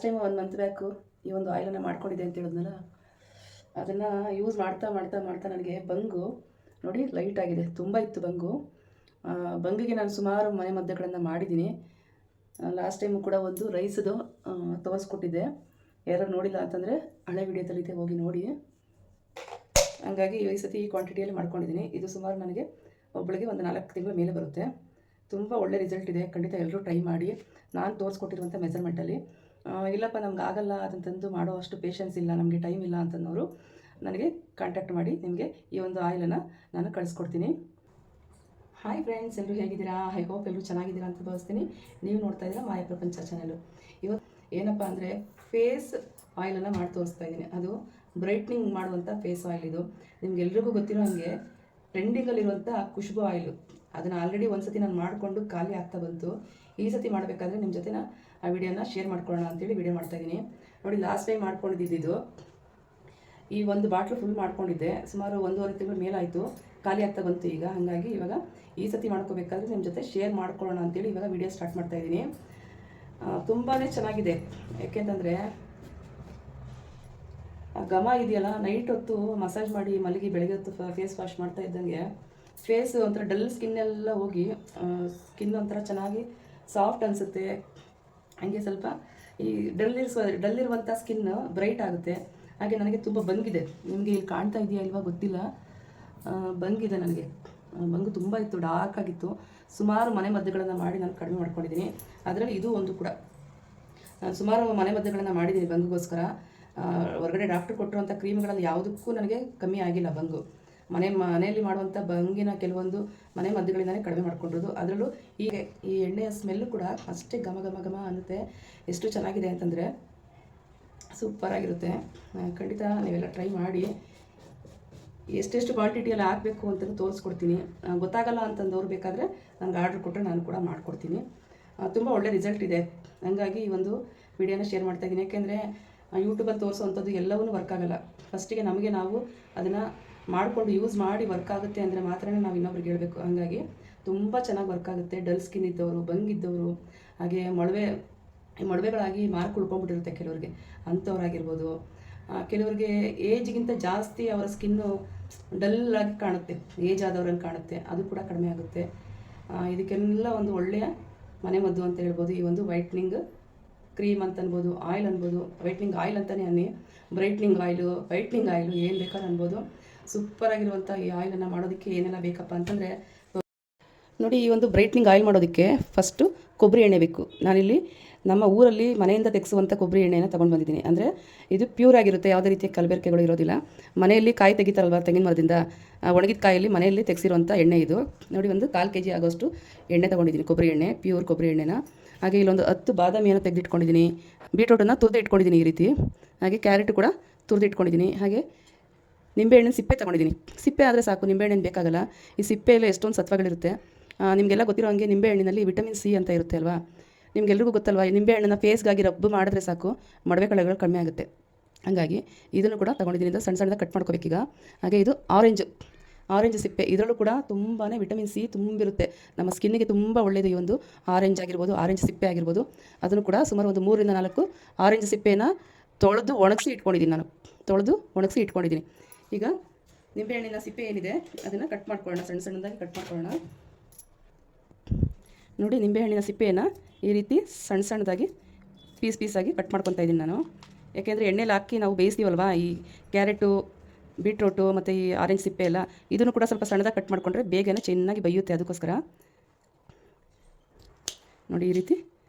Time 1 month back ಈ ಒಂದು ಆಯಿಲನ್ನು ಮಾಡ್ಕೊಂಡಿದ್ದೆ ಅಂತ ಹೇಳಿದ್ನಲ್ಲ, ಅದನ್ನು ಯೂಸ್ ಮಾಡ್ತಾ ಮಾಡ್ತಾ ಮಾಡ್ತಾ ನನಗೆ ಬಂಗು ನೋಡಿ ಲೈಟ್ ಆಗಿದೆ. ತುಂಬ ಇತ್ತು ಬಂಗು. ಬಂಗಿಗೆ ನಾನು ಸುಮಾರು ಮನೆ ಮದ್ದುಗಳನ್ನು ಮಾಡಿದ್ದೀನಿ. ಲಾಸ್ಟ್ ಟೈಮು ಕೂಡ ಒಂದು ರೈಸ್ದು ತೋರಿಸ್ಕೊಟ್ಟಿದ್ದೆ. ಯಾರು ನೋಡಿಲ್ಲ ಅಂತಂದರೆ ಹಳೆ ವಿಡಿಯೋದಲ್ಲಿದೆ, ಹೋಗಿ ನೋಡಿ. ಹಂಗಾಗಿ ಈ ಸತಿ ಈ ಕ್ವಾಂಟಿಟಿಯಲ್ಲಿ ಮಾಡ್ಕೊಂಡಿದ್ದೀನಿ. ಇದು ಸುಮಾರು ನನಗೆ ಒಬ್ಬಳಿಗೆ ಒಂದು 4 ತಿಂಗಳ ಮೇಲೆ ಬರುತ್ತೆ. ತುಂಬ ಒಳ್ಳೆ ರಿಸಲ್ಟ್ ಇದೆ. ಖಂಡಿತ ಎಲ್ಲರೂ ಟ್ರೈ ಮಾಡಿ. ನಾನು ತೋರಿಸ್ಕೊಟ್ಟಿರುವಂಥ ಮೆಜರ್ಮೆಂಟಲ್ಲಿ. ಇಲ್ಲಪ್ಪ ನಮ್ಗೆ ಆಗಲ್ಲ ಅದಂತಂದು ಮಾಡೋ ಅಷ್ಟು ಪೇಷನ್ಸ್ ಇಲ್ಲ, ನಮಗೆ ಟೈಮ್ ಇಲ್ಲ ಅಂತಂದವರು ನನಗೆ ಕಾಂಟ್ಯಾಕ್ಟ್ ಮಾಡಿ ನಿಮಗೆ ಈ ಒಂದು ಆಯಿಲನ್ನು ನಾನು ಕಳಿಸ್ಕೊಡ್ತೀನಿ. ಹಾಯ್ ಫ್ರೆಂಡ್ಸ್, ಎಲ್ಲರೂ ಹೇಗಿದ್ದೀರಾ? ಐ ಹೋಪ್ ಎಲ್ಲರೂ ಚೆನ್ನಾಗಿದ್ದೀರಾ ಅಂತ ಭಾವಿಸ್ತೀನಿ. ನೀವು ನೋಡ್ತಾ ಇದ್ದೀರಾ ಮಾಯ ಪ್ರಪಂಚ ಚಾನಲು. ಇವತ್ತು ಏನಪ್ಪ ಅಂದರೆ ಫೇಸ್ ಆಯಿಲನ್ನು ಮಾಡಿ ತೋರಿಸ್ತಾ ಇದ್ದೀನಿ. ಅದು ಬ್ರೈಟ್ನಿಂಗ್ ಮಾಡುವಂಥ ಫೇಸ್ ಆಯಿಲ್. ಇದು ನಿಮ್ಗೆಲ್ರಿಗೂ ಗೊತ್ತಿರೋ ಹಾಗೆ ಟ್ರೆಂಡಿಂಗಲ್ಲಿರುವಂಥ ಖುಷ್ಬು ಆಯಿಲು. ಅದನ್ನು ಆಲ್ರೆಡಿ ಒಂದು ಸತಿ ನಾನು ಮಾಡಿಕೊಂಡು ಖಾಲಿ ಆಗ್ತಾ ಬಂತು. ಈ ಸತಿ ಮಾಡಬೇಕಾದ್ರೆ ನಿಮ್ಮ ಜೊತೆ ಆ ವಿಡಿಯೋನ ಶೇರ್ ಮಾಡ್ಕೊಳ್ಳೋಣ ಅಂತೇಳಿ ವಿಡಿಯೋ ಮಾಡ್ತಾಯಿದ್ದೀನಿ. ನೋಡಿ, ಲಾಸ್ಟ್ ಟೈಮ್ ಮಾಡ್ಕೊಂಡಿದ್ದು ಈ ಒಂದು ಬಾಟ್ಲು ಫುಲ್ ಮಾಡ್ಕೊಂಡಿದ್ದೆ. ಸುಮಾರು 1.5 ತಿಂಗಳ ಮೇಲಾಯಿತು, ಖಾಲಿ ಆಗ್ತಾ ಬಂತು ಈಗ. ಹಾಗಾಗಿ ಇವಾಗ ಈ ಸತಿ ಮಾಡ್ಕೋಬೇಕಾದ್ರೆ ನಿಮ್ಮ ಜೊತೆ ಶೇರ್ ಮಾಡ್ಕೊಳ್ಳೋಣ ಅಂತೇಳಿ ಇವಾಗ ವಿಡಿಯೋ ಸ್ಟಾರ್ಟ್ ಮಾಡ್ತಾಯಿದ್ದೀನಿ. ತುಂಬಾ ಚೆನ್ನಾಗಿದೆ. ಯಾಕೆಂತಂದರೆ ಘಮ ಇದೆಯಲ್ಲ, ನೈಟ್ ಹೊತ್ತು ಮಸಾಜ್ ಮಾಡಿ ಮಲಗಿ ಬೆಳಗ್ಗೆ ಹೊತ್ತು ಫೇಸ್ ವಾಶ್ ಮಾಡ್ತಾ ಇದ್ದಂಗೆ ಫೇಸ್ ಒಂಥರ ಡಲ್ ಸ್ಕಿನ್ನೆಲ್ಲ ಹೋಗಿ ಸ್ಕಿನ್ ಒಂಥರ ಚೆನ್ನಾಗಿ ಸಾಫ್ಟ್ ಅನಿಸುತ್ತೆ. ಹಾಗೆ ಸ್ವಲ್ಪ ಈ ಡಲ್ಲಿರುವಂಥ ಸ್ಕಿನ್ ಬ್ರೈಟ್ ಆಗುತ್ತೆ. ಹಾಗೆ ನನಗೆ ತುಂಬ ಬಂಗಿದೆ. ನಿಮಗೆ ಇಲ್ಲಿ ಕಾಣ್ತಾ ಇದೆಯಾ ಇಲ್ವಾ ಗೊತ್ತಿಲ್ಲ, ಬಂಗಿದೆ ನನಗೆ. ಬಂಗು ತುಂಬ ಇತ್ತು, ಡಾರ್ಕ್ ಆಗಿತ್ತು. ಸುಮಾರು ಮನೆ ಮದ್ದುಗಳನ್ನು ಮಾಡಿ ನಾನು ಕಡಿಮೆ ಮಾಡ್ಕೊಂಡಿದ್ದೀನಿ. ಅದರಲ್ಲಿ ಇದು ಒಂದು ಕೂಡ. ನಾನು ಸುಮಾರು ಮನೆ ಮದ್ದುಗಳನ್ನು ಮಾಡಿದ್ದೀನಿ ಬಂಗುಗೋಸ್ಕರ. ಹೊರಗಡೆ ಡಾಕ್ಟ್ರ್ ಕೊಟ್ಟಿರುವಂಥ ಕ್ರೀಮ್ಗಳಲ್ಲಿ ಯಾವುದಕ್ಕೂ ನನಗೆ ಕಮ್ಮಿ ಆಗಿಲ್ಲ ಬಂಗು. ಮನೆಯಲ್ಲಿ ಮಾಡುವಂಥ ಬಂಗಿನ ಕೆಲವೊಂದು ಮನೆ ಮದ್ದುಗಳಿಂದಲೇ ಕಡಿಮೆ ಮಾಡ್ಕೊಂಡಿರೋದು. ಅದರಲ್ಲೂ ಈ ಎಣ್ಣೆಯ ಸ್ಮೆಲ್ಲು ಕೂಡ ಅಷ್ಟೇ ಘಮ ಘಮ ಘಮ ಅನ್ನುತ್ತೆ. ಎಷ್ಟು ಚೆನ್ನಾಗಿದೆ ಅಂತಂದರೆ ಸೂಪರಾಗಿರುತ್ತೆ. ಖಂಡಿತ ನೀವೆಲ್ಲ ಟ್ರೈ ಮಾಡಿ. ಎಷ್ಟೆಷ್ಟು ಕ್ವಾಂಟಿಟಿಯಲ್ಲಿ ಹಾಕಬೇಕು ಅಂತಲೂ ತೋರಿಸ್ಕೊಡ್ತೀನಿ. ಗೊತ್ತಾಗಲ್ಲ ಅಂತಂದವ್ರು ಬೇಕಾದರೆ ನನಗೆ ಆರ್ಡ್ರ್ ಕೊಟ್ಟರೆ ನಾನು ಕೂಡ ಮಾಡಿಕೊಡ್ತೀನಿ. ತುಂಬ ಒಳ್ಳೆ ರಿಸಲ್ಟ್ ಇದೆ. ಹಾಗಾಗಿ ಈ ಒಂದು ವಿಡಿಯೋನ ಶೇರ್ ಮಾಡ್ತಾಯಿದ್ದೀನಿ. ಯಾಕೆಂದರೆ ಯೂಟ್ಯೂಬಲ್ಲಿ ತೋರಿಸೋವಂಥದ್ದು ಎಲ್ಲವೂ ವರ್ಕ್ ಆಗೋಲ್ಲ. ಫಸ್ಟಿಗೆ ನಮಗೆ ನಾವು ಅದನ್ನು ಮಾಡಿಕೊಂಡು ಯೂಸ್ ಮಾಡಿ ವರ್ಕ್ ಆಗುತ್ತೆ ಅಂದರೆ ಮಾತ್ರ ನಾವು ಇನ್ನೊಬ್ರಿಗೆ ಹೇಳಬೇಕು. ಹಾಗಾಗಿ ತುಂಬ ಚೆನ್ನಾಗಿ ವರ್ಕ್ ಆಗುತ್ತೆ. ಡಲ್ ಸ್ಕಿನ್ ಇದ್ದವರು, ಬಂಗಿದ್ದವರು, ಹಾಗೆ ಮೊಡವೆಗಳಾಗಿ ಮಾರ್ಕ್ ಉಳ್ಕೊಂಡ್ಬಿಟ್ಟಿರುತ್ತೆ ಕೆಲವರಿಗೆ, ಅಂಥವ್ರಾಗಿರ್ಬೋದು. ಕೆಲವರಿಗೆ ಏಜ್ಗಿಂತ ಜಾಸ್ತಿ ಅವರ ಸ್ಕಿನ್ನು ಡಲ್ಲಾಗಿ ಕಾಣುತ್ತೆ, ಏಜ್ ಆದವ್ರಂಗೆ ಕಾಣುತ್ತೆ, ಅದು ಕೂಡ ಕಡಿಮೆ ಆಗುತ್ತೆ. ಇದಕ್ಕೆಲ್ಲ ಒಂದು ಒಳ್ಳೆಯ ಮನೆ ಮದ್ದು ಅಂತ ಹೇಳ್ಬೋದು. ಈ ಒಂದು ವೈಟ್ನಿಂಗ್ ಕ್ರೀಮ್ ಅಂತ ಅನ್ಬೋದು, ಆಯಿಲ್ ಅನ್ಬೋದು. ವೈಟ್ನಿಂಗ್ ಆಯಿಲ್ ಅಂತಲೇ ಅನ್ನಿ, ಬ್ರೈಟ್ನಿಂಗ್ ಆಯಿಲು, ವೈಟ್ನಿಂಗ್ ಆಯಿಲು ಏನು ಬೇಕಾದ್ರೂ ಅನ್ಬೋದು. ಸೂಪರಾಗಿರುವಂಥ ಈ ಆಯಿಲನ್ನು ಮಾಡೋದಕ್ಕೆ ಏನೆಲ್ಲ ಬೇಕಪ್ಪ ಅಂತಂದರೆ ನೋಡಿ, ಈ ಒಂದು ಬ್ರೈಟ್ನಿಂಗ್ ಆಯಿಲ್ ಮಾಡೋದಕ್ಕೆ ಫಸ್ಟು ಕೊಬ್ಬರಿ ಎಣ್ಣೆ ಬೇಕು. ನಾನಿಲ್ಲಿ ನಮ್ಮ ಊರಲ್ಲಿ ಮನೆಯಿಂದ ತೆಗೆಸುವಂಥ ಕೊಬ್ಬರಿ ಎಣ್ಣೆನ ತೊಗೊಂಡು ಬಂದಿದ್ದೀನಿ. ಅಂದರೆ ಇದು ಪ್ಯೂರ್ ಆಗಿರುತ್ತೆ, ಯಾವುದೇ ರೀತಿಯ ಕಲಬೆರಕೆಗಳು ಇರೋದಿಲ್ಲ. ಮನೆಯಲ್ಲಿ ಕಾಯಿ ತೆಗಿತಾರಲ್ವ ತೆಂಗಿನ ಮರದಿಂದ, ಒಣಗಿದ ಕಾಯಲ್ಲಿ ಮನೆಯಲ್ಲಿ ತೆಗೆಸಿರುವಂಥ ಎಣ್ಣೆ ಇದು. ನೋಡಿ, ಒಂದು 1/4 kg ಆಗೋಷ್ಟು ಎಣ್ಣೆ ತೊಗೊಂಡಿದ್ದೀನಿ, ಕೊಬ್ಬರಿ ಎಣ್ಣೆ, ಪ್ಯೂರ್ ಕೊಬ್ಬರಿ ಎಣ್ಣೆನ. ಹಾಗೆ ಇಲ್ಲೊಂದು 10 ಬಾದಾಮಿಯನ್ನು ತೆಗೆದಿಟ್ಕೊಂಡಿದ್ದೀನಿ. ಬೀಟ್ರೋಟನ್ನು ತುರಿದು ಇಟ್ಕೊಂಡಿದ್ದೀನಿ ಈ ರೀತಿ. ಹಾಗೆ ಕ್ಯಾರೆಟ್ ಕೂಡ ತುರಿದು ಇಟ್ಕೊಂಡಿದ್ದೀನಿ. ಹಾಗೆ ನಿಂಬೆಹಣ್ಣಿನ ಸಿಪ್ಪೆ ತೊಗೊಂಡಿದ್ದೀನಿ. ಸಿಪ್ಪೆ ಆದರೆ ಸಾಕು, ನಿಂಬೆಹಣ್ಣು ಬೇಕಾಗಲ್ಲ. ಈ ಸಿಪ್ಪೆಯಲ್ಲಿ ಎಷ್ಟೊಂದು ಸತ್ವಗಳಿರುತ್ತೆ. ನಿಮಗೆಲ್ಲ ಗೊತ್ತಿರೋ ಹಾಗೆ ನಿಂಬೆಹಣ್ಣಿನಲ್ಲಿ ವಿಟಮಿನ್ ಸಿ ಅಂತ ಇರುತ್ತೆ ಅಲ್ವಾ. ನಿಮಗೆಲ್ರಿಗೂ ಗೊತ್ತಲ್ವ, ನಿಂಬೆಹಣ್ಣನ್ನು ಫೇಸ್ಗಾಗಿ ರಬ್ಬು ಮಾಡಿದ್ರೆ ಸಾಕು ಮೊಡವೆ ಕಳೆಗಳು ಕಡಿಮೆ ಆಗುತ್ತೆ. ಹಾಗಾಗಿ ಇದನ್ನು ಕೂಡ ತೊಗೊಂಡಿದ್ದೀನಿ. ಇದು ಸಣ್ಣ ಸಣ್ಣದಾಗಿ ಕಟ್ ಮಾಡ್ಕೋಬೇಕೀಗ. ಹಾಗೆ ಇದು ಆರೆಂಜ್ ಸಿಪ್ಪೆ. ಇದರಲ್ಲೂ ಕೂಡ ತುಂಬಾ ವಿಟಮಿನ್ ಸಿ ತುಂಬಿರುತ್ತೆ. ನಮ್ಮ ಸ್ಕಿನ್ನಿಗೆ ತುಂಬ ಒಳ್ಳೆಯದು ಈ ಒಂದು ಆರೆಂಜ್ ಆಗಿರ್ಬೋದು, ಆರೆಂಜ್ ಸಿಪ್ಪೆ ಆಗಿರ್ಬೋದು. ಅದನ್ನು ಕೂಡ ಸುಮಾರು ಒಂದು 3 ರಿಂದ 4 ಆರೆಂಜ್ ಸಿಪ್ಪೆನ ತೊಳೆದು ಒಣಗಿಸಿ ಇಟ್ಕೊಂಡಿದ್ದೀನಿ. ಈಗ ನಿಂಬೆಹಣ್ಣಿನ ಸಿಪ್ಪೆ ಏನಿದೆ ಅದನ್ನು ಕಟ್ ಮಾಡ್ಕೊಳ್ಳೋಣ, ಸಣ್ಣ ಸಣ್ಣದಾಗಿ ಕಟ್ ಮಾಡ್ಕೊಳ್ಳೋಣ. ನೋಡಿ, ನಿಂಬೆಹಣ್ಣಿನ ಸಿಪ್ಪೆಯನ್ನು ಈ ರೀತಿ ಸಣ್ಣ ಸಣ್ಣದಾಗಿ ಪೀಸಾಗಿ ಕಟ್ ಮಾಡ್ಕೊತಾ ಇದ್ದೀನಿ ನಾನು. ಯಾಕೆಂದರೆ ಎಣ್ಣೆಲಿ ಹಾಕಿ ನಾವು ಬೇಯಿಸ್ತೀವಲ್ವ, ಈ ಕ್ಯಾರೆಟು, ಬೀಟ್ರೋಟು ಮತ್ತು ಈ ಆರೆಂಜ್ ಸಿಪ್ಪೆ ಎಲ್ಲ, ಇದನ್ನು ಕೂಡ ಸ್ವಲ್ಪ ಸಣ್ಣದಾಗಿ ಕಟ್ ಮಾಡಿಕೊಂಡ್ರೆ ಬೇಗನೆ ಚೆನ್ನಾಗಿ ಬೇಯುತ್ತೆ. ಅದಕ್ಕೋಸ್ಕರ ನೋಡಿ ಈ ರೀತಿ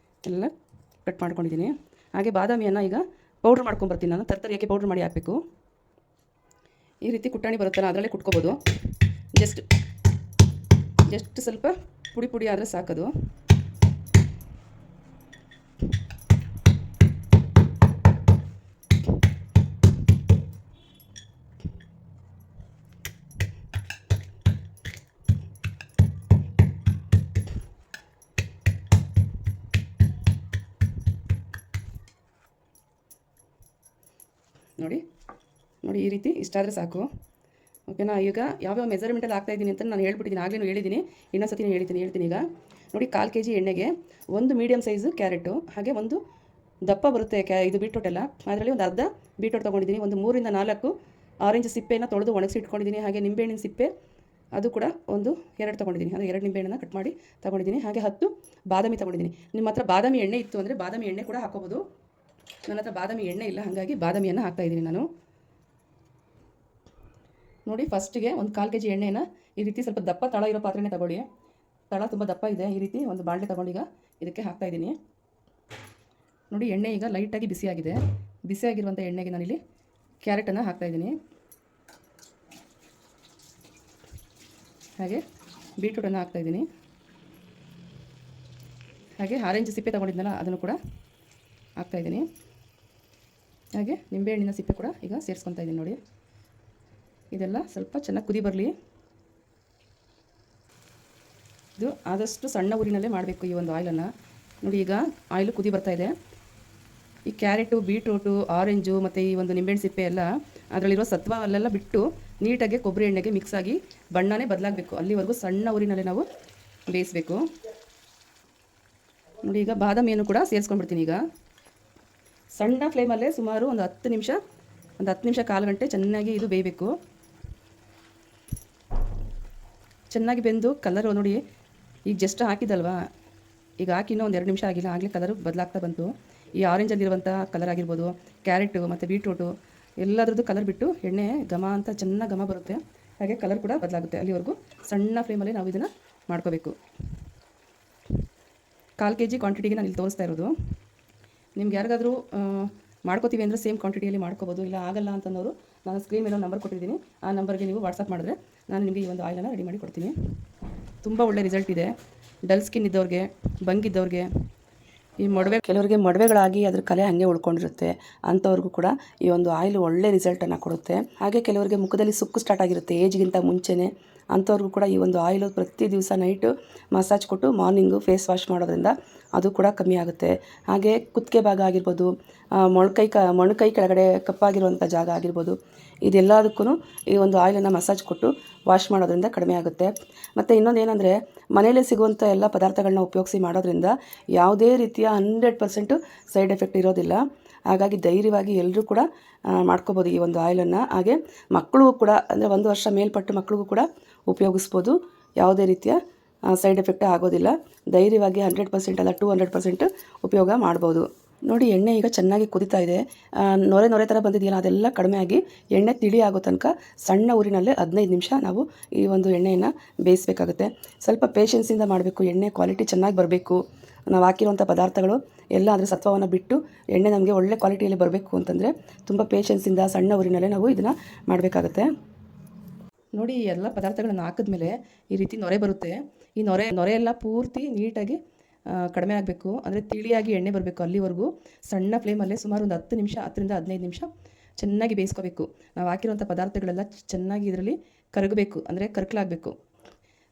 ಎಲ್ಲ ಕಟ್ ಮಾಡ್ಕೊಂಡಿದ್ದೀನಿ. ಹಾಗೆ ಬಾದಾಮಿಯನ್ನು ಈಗ ಪೌಡ್ರ್ ಮಾಡ್ಕೊಂಬರ್ತೀನಿ ನಾನು. ತರಕಾರಿಯಾಗಿ ಪೌಡ್ರ್ ಮಾಡಿ ಹಾಕಬೇಕು. ಈ ರೀತಿ ಕುಟ್ಟಾಣಿ ಬರುತ್ತಲ್ಲ, ಅದರಲ್ಲೇ ಕುಟ್ಕೋಬೋದು. ಜಸ್ಟ್ ಸ್ವಲ್ಪ ಪುಡಿ ಆದರೆ ಸಾಕದು. ನೋಡಿ ಈ ರೀತಿ ಇಷ್ಟಾದರೆ ಸಾಕು. ಓಕೆನಾ. ಈಗ ಯಾವ್ಯಾವ ಮೆಜರ್ಮೆಂಟಲ್ಲಿ ಹಾಕ್ತಾಯಿದ್ದೀನಿ ಅಂತ ನಾನು ಹೇಳ್ಬಿಟ್ಟಿದ್ದೀನಿ, ಆಗಲೇ ಹೇಳಿದ್ದೀನಿ, ಇನ್ನೊಂದು ಸತಿ ಹೇಳ್ತೀನಿ. ಈಗ ನೋಡಿ, 1/4 kg ಎಣ್ಣೆಗೆ ಒಂದು ಮೀಡಿಯಮ್ ಸೈಜು ಕ್ಯಾರೆಟು, ಹಾಗೆ ಒಂದು ದಪ್ಪ ಬರುತ್ತೆ ಇದು ಬೀಟ್ರೂಟ್ ಎಲ್ಲ. ಅದರಲ್ಲಿ ಒಂದು ಅರ್ಧ ಬೀಟ್ರೂಟ್ ತೊಗೊಂಡಿದ್ದೀನಿ, ಒಂದು 3-4 ಆರೆಂಜ್ ಸಿಪ್ಪೆನ ತೊಳೆದು ಒಣಗಿಸಿ ಇಟ್ಕೊಂಡಿದ್ದೀನಿ. ಹಾಗೆ ನಿಂಬೆಹಣ್ಣಿನ ಸಿಪ್ಪೆ ಅದು ಕೂಡ ಒಂದು 2 ತೊಗೊಂಡಿದ್ದೀನಿ, ಅಂದರೆ 2 ನಿಂಬೆಹಣ್ಣನ್ನ ಕಟ್ ಮಾಡಿ ತೊಗೊಂಡಿದ್ದೀನಿ. ಹಾಗೆ 10 ಬಾದಾಮಿ ತೊಗೊಂಡಿದ್ದೀನಿ. ನಿಮ್ಮ ಹತ್ರ ಬಾದಾಮಿ ಎಣ್ಣೆ ಇತ್ತು ಅಂದರೆ ಬಾದಾಮಿ ಎಣ್ಣೆ ಕೂಡ ಹಾಕೋಬೋದು. ನನ್ನ ಹತ್ರ ಬಾದಾಮಿ ಎಣ್ಣೆ ಇಲ್ಲ, ಹಾಗಾಗಿ ಬಾದಾಮಿಯನ್ನು ಹಾಕ್ತಾಯಿದ್ದೀನಿ ನಾನು. ನೋಡಿ, ಫಸ್ಟಿಗೆ ಒಂದು 1/4 kg ಎಣ್ಣೆನ ಈ ರೀತಿ ಸ್ವಲ್ಪ ದಪ್ಪ ತಳ ಇರೋ ಪಾತ್ರೆನೇ ತಗೊಳ್ಳಿ. ತಳ ತುಂಬ ದಪ್ಪ ಇದೆ, ಈ ರೀತಿ ಒಂದು ಬಾಣಲೆ ತಗೊಂಡೀಗ ಇದಕ್ಕೆ ಹಾಕ್ತಾಯಿದ್ದೀನಿ. ನೋಡಿ, ಎಣ್ಣೆ ಈಗ ಲೈಟಾಗಿ ಬಿಸಿಯಾಗಿದೆ. ಬಿಸಿಯಾಗಿರುವಂಥ ಎಣ್ಣೆಗೆ ನಾನಿಲ್ಲಿ ಕ್ಯಾರೆಟನ್ನು ಹಾಕ್ತಾಯಿದ್ದೀನಿ. ಹಾಗೆ ಬೀಟ್ರೂಟನ್ನು ಹಾಕ್ತಾಯಿದ್ದೀನಿ. ಹಾಗೆ ಆರೆಂಜ್ ಸಿಪ್ಪೆ ತೊಗೊಂಡಿದ್ನಲ್ಲ ಅದನ್ನು ಕೂಡ ಹಾಕ್ತಾಯಿದ್ದೀನಿ. ಹಾಗೆ ನಿಂಬೆಹಣ್ಣಿನ ಸಿಪ್ಪೆ ಕೂಡ ಈಗ ಸೇರಿಸ್ಕೊತಾ ಇದ್ದೀನಿ. ನೋಡಿ, ಇದೆಲ್ಲ ಸ್ವಲ್ಪ ಚೆನ್ನಾಗಿ ಕುದಿ ಬರಲಿ. ಇದು ಆದಷ್ಟು ಸಣ್ಣ ಊರಿನಲ್ಲೇ ಮಾಡಬೇಕು ಈ ಒಂದು ಆಯಿಲನ್ನು. ನೋಡಿ, ಈಗ ಆಯಿಲು ಕುದಿ ಬರ್ತಾಯಿದೆ. ಈ ಕ್ಯಾರೆಟು, ಬೀಟ್ರೂಟು, ಆರೆಂಜು ಮತ್ತು ಈ ಒಂದು ನಿಂಬೆಹಣ್ಣು ಸಿಪ್ಪೆ ಎಲ್ಲ ಅದರಲ್ಲಿರೋ ಸತ್ವ ಅಲ್ಲೆಲ್ಲ ಬಿಟ್ಟು ನೀಟಾಗಿ ಕೊಬ್ಬರಿ ಎಣ್ಣೆಗೆ ಮಿಕ್ಸ್ ಆಗಿ ಬಣ್ಣನೇ ಬದಲಾಗಬೇಕು. ಅಲ್ಲಿವರೆಗೂ ಸಣ್ಣ ಊರಿನಲ್ಲೇ ನಾವು ಬೇಯಿಸಬೇಕು. ನೋಡಿ, ಈಗ ಬಾದಾಮಿಯನ್ನು ಕೂಡ ಸೇರಿಸ್ಕೊಂಡ್ಬಿಡ್ತೀನಿ. ಈಗ ಸಣ್ಣ ಫ್ಲೇಮಲ್ಲೇ ಸುಮಾರು ಒಂದು 10 ನಿಮಿಷ, ಒಂದು 10 ನಿಮಿಷ, 1/4 ಗಂಟೆ ಚೆನ್ನಾಗಿ ಇದು ಬೇಯಬೇಕು. ಚೆನ್ನಾಗಿ ಬೆಂದು ಕಲರು ನೋಡಿ, ಈಗ ಜಸ್ಟ್ ಹಾಕಿದಲ್ವಾ, ಈಗ ಹಾಕಿ ಇನ್ನೂ ಒಂದು 2 ನಿಮಿಷ ಆಗಿಲ್ಲ, ಆಗಲೇ ಕಲರು ಬದಲಾಗ್ತಾ ಬಂತು. ಈ ಆರೆಂಜಲ್ಲಿರುವಂಥ ಕಲರ್ ಆಗಿರ್ಬೋದು, ಕ್ಯಾರೆಟು ಮತ್ತು ಬೀಟ್ರೂಟು ಎಲ್ಲದ್ರದ್ದು ಕಲರ್ ಬಿಟ್ಟು ಎಣ್ಣೆ ಘಮ ಅಂತ ಚೆನ್ನಾಗಿ ಘಮ ಬರುತ್ತೆ. ಹಾಗೆ ಕಲರ್ ಕೂಡ ಬದಲಾಗುತ್ತೆ. ಅಲ್ಲಿವರೆಗೂ ಸಣ್ಣ ಫ್ಲೇಮಲ್ಲಿ ನಾವು ಇದನ್ನು ಮಾಡ್ಕೋಬೇಕು. 1/4 kg ಕ್ವಾಂಟಿಟಿಗೆ ನಾನು ಇಲ್ಲಿ ತೋರಿಸ್ತಾ ಇರೋದು. ನಿಮ್ಗೆ ಯಾರಿಗಾದರೂ ಮಾಡ್ಕೋತೀವಿ ಅಂದರೆ ಸೇಮ್ ಕ್ವಾಂಟಿಟಿಯಲ್ಲಿ ಮಾಡ್ಕೋಬೋದು. ಇಲ್ಲ ಆಗಲ್ಲ ಅಂತಂದವರು ನಾನು ಸ್ಕ್ರೀನ್ ಮೇಲೆ ನಂಬರ್ ಕೊಟ್ಟಿದ್ದೀನಿ, ಆ ನಂಬರ್ಗೆ ನೀವು ವಾಟ್ಸಪ್ ಮಾಡಿದ್ರೆ ನಾನು ನಿಮಗೆ ಈ ಒಂದು ಆಯಿಲನ್ನು ರೆಡಿ ಮಾಡಿ ಕೊಡ್ತೀನಿ. ತುಂಬ ಒಳ್ಳೆ ರಿಸಲ್ಟ್ ಇದೆ. ಡಲ್ ಸ್ಕಿನ್ ಇದ್ದವ್ರಿಗೆ, ಬಂಗಿದ್ದವ್ರಿಗೆ, ಈ ಕೆಲವರಿಗೆ ಮೊಡವೆಗಳಾಗಿ ಅದ್ರ ಕಲೆ ಹಾಗೆ ಉಳ್ಕೊಂಡಿರುತ್ತೆ, ಅಂಥವ್ರಿಗೂ ಕೂಡ ಈ ಒಂದು ಆಯಿಲ್ ಒಳ್ಳೆ ರಿಸಲ್ಟನ್ನು ಕೊಡುತ್ತೆ. ಹಾಗೆ ಕೆಲವರಿಗೆ ಮುಖದಲ್ಲಿ ಸುಕ್ಕು ಸ್ಟಾರ್ಟ್ ಆಗಿರುತ್ತೆ ಏಜ್ಗಿಂತ ಮುಂಚೆನೇ, ಅಂಥವ್ರಿಗೂ ಕೂಡ ಈ ಒಂದು ಆಯಿಲು ಪ್ರತಿ ದಿವಸ ನೈಟು ಮಸಾಜ್ ಕೊಟ್ಟು ಮಾರ್ನಿಂಗು ಫೇಸ್ ವಾಶ್ ಮಾಡೋದ್ರಿಂದ ಅದು ಕೂಡ ಕಮ್ಮಿ ಆಗುತ್ತೆ. ಹಾಗೆ ಕುತ್ತಿಗೆ ಭಾಗ ಆಗಿರ್ಬೋದು, ಮೊಣಕೈ ಕೆಳಗಡೆ ಕಪ್ಪಾಗಿರುವಂಥ ಜಾಗ ಆಗಿರ್ಬೋದು, ಇದೆಲ್ಲದಕ್ಕೂ ಈ ಒಂದು ಆಯಿಲನ್ನು ಮಸಾಜ್ ಕೊಟ್ಟು ವಾಶ್ ಮಾಡೋದ್ರಿಂದ ಕಡಿಮೆ ಆಗುತ್ತೆ. ಮತ್ತು ಇನ್ನೊಂದು ಏನಂದರೆ, ಮನೆಯಲ್ಲೇ ಸಿಗುವಂಥ ಎಲ್ಲ ಪದಾರ್ಥಗಳನ್ನ ಉಪಯೋಗಿಸಿ ಮಾಡೋದ್ರಿಂದ ಯಾವುದೇ ರೀತಿಯ 100% ಸೈಡ್ ಎಫೆಕ್ಟ್ ಇರೋದಿಲ್ಲ. ಹಾಗಾಗಿ ಧೈರ್ಯವಾಗಿ ಎಲ್ಲರೂ ಕೂಡ ಮಾಡ್ಕೋಬೋದು ಈ ಒಂದು ಆಯಿಲನ್ನು. ಹಾಗೆ ಮಕ್ಕಳಿಗೂ ಕೂಡ, ಅಂದರೆ 1 ವರ್ಷ ಮೇಲ್ಪಟ್ಟು ಮಕ್ಕಳಿಗೂ ಕೂಡ ಉಪಯೋಗಿಸ್ಬೋದು. ಯಾವುದೇ ರೀತಿಯ ಸೈಡ್ ಎಫೆಕ್ಟ್ ಆಗೋದಿಲ್ಲ. ಧೈರ್ಯವಾಗಿ 100% ಅಲ್ಲ 200% ಉಪಯೋಗ ಮಾಡ್ಬೋದು. ನೋಡಿ, ಎಣ್ಣೆ ಈಗ ಚೆನ್ನಾಗಿ ಕುದೀತಾ ಇದೆ. ನೊರೆ ಥರ ಬಂದಿದೆಯಲ್ಲ, ಅದೆಲ್ಲ ಕಡಿಮೆ ಆಗಿ ಎಣ್ಣೆ ತಿಳಿ ಆಗೋ ತನಕ ಸಣ್ಣ ಊರಿನಲ್ಲೇ 15 ನಿಮಿಷ ನಾವು ಈ ಒಂದು ಎಣ್ಣೆಯನ್ನು ಬೇಯಿಸಬೇಕಾಗುತ್ತೆ. ಸ್ವಲ್ಪ ಪೇಷನ್ಸಿಂದ ಮಾಡಬೇಕು. ಎಣ್ಣೆ ಕ್ವಾಲಿಟಿ ಚೆನ್ನಾಗಿ ಬರಬೇಕು. ನಾವು ಹಾಕಿರುವಂಥ ಪದಾರ್ಥಗಳು ಎಲ್ಲ ಅದರ ಸತ್ವವನ್ನು ಬಿಟ್ಟು ಎಣ್ಣೆ ನಮಗೆ ಒಳ್ಳೆ ಕ್ವಾಲಿಟಿಯಲ್ಲಿ ಬರಬೇಕು ಅಂತಂದರೆ ತುಂಬ ಪೇಷನ್ಸಿಂದ ಸಣ್ಣ ಊರಿನಲ್ಲೇ ನಾವು ಇದನ್ನು ಮಾಡಬೇಕಾಗತ್ತೆ. ನೋಡಿ, ಎಲ್ಲ ಪದಾರ್ಥಗಳನ್ನು ಹಾಕಿದ್ಮೇಲೆ ಈ ರೀತಿ ನೊರೆ ಬರುತ್ತೆ. ಈ ನೊರೆ ಎಲ್ಲ ಪೂರ್ತಿ ನೀಟಾಗಿ ಕಡಿಮೆ ಆಗಬೇಕು, ಅಂದರೆ ತಿಳಿಯಾಗಿ ಎಣ್ಣೆ ಬರಬೇಕು. ಅಲ್ಲಿವರೆಗೂ ಸಣ್ಣ ಫ್ಲೇಮಲ್ಲೇ ಸುಮಾರು ಒಂದು 10 ನಿಮಿಷ, 10ರಿಂದ 15 ನಿಮಿಷ ಚೆನ್ನಾಗಿ ಬೇಯಿಸ್ಕೋಬೇಕು. ನಾವು ಹಾಕಿರುವಂಥ ಪದಾರ್ಥಗಳೆಲ್ಲ ಚೆನ್ನಾಗಿ ಇದರಲ್ಲಿ ಕರಗಬೇಕು, ಅಂದರೆ ಕರ್ಕಲಾಗಬೇಕು.